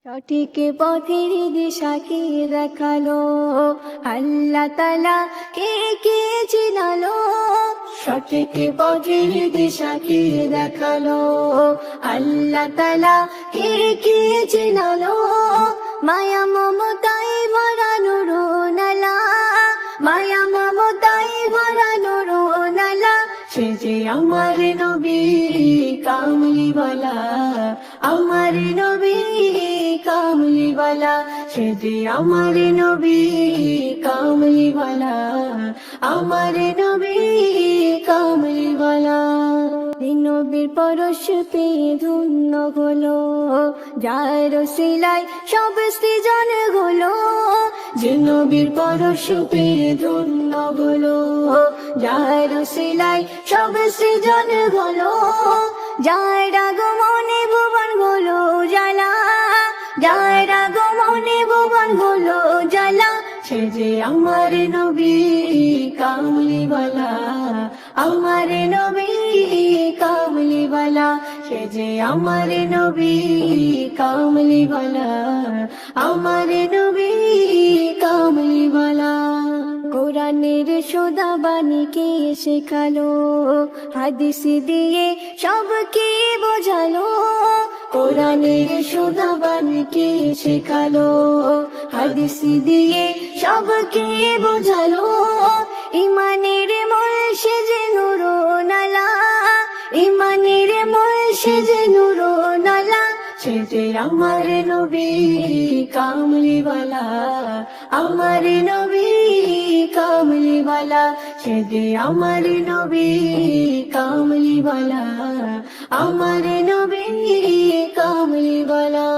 সঠিক পথের দিশা কে দেখালো, আল্লাহ তাআলা কে কে চিনালো। সঠিক পথের দিশা কে দেখালো, আল্লাহ তাআলা কে কে চিনালো। মায়া মমতায় ভরা নূরুন আলা, মায়া মমতায় ভরা নূরুন আলা। সে যে আমার নবী কামলিওয়ালা, আমার নবী কামলিওয়ালা। সে যে আমার নবী কামলিওয়ালা, আমার নবী কামলিওয়ালা। নবীর পরশ পেয়ে ধন্য হলো, যার সিলাই সব সৃজন হলো। যে নবীর পরশ পেয়ে ধন্য হলো, যার সিলাই সব সৃজন হলো। যার আগমনে ভুবন হলো জ্বালা, যার আগমনে ভুবন হলো জ্বালা। সে যে আমার নবী কামলিওয়ালা, আমার নবী কামলিওয়ালা। সে যে আমার নবী কামলিওয়ালা, আমার নবী কামলিওয়ালা। কোরআনের সোদা বাণী কে শেখালো, হাদিস দিয়ে সবকে বোঝালো। কোরআনের সোদা বাণী কে শেখালো, হাদিস দিয়ে সবকে বোঝালো। ইমানের মূল সে যে নূরুন আলা, ইমানের মূল সে যে নূরুন আলা। সে যে আমার নবী কামলিওয়ালা, আমার নবী কামলিওয়ালা। সে যে আমার নবী কামলিওয়ালা, আমার নবী কামলিওয়ালা।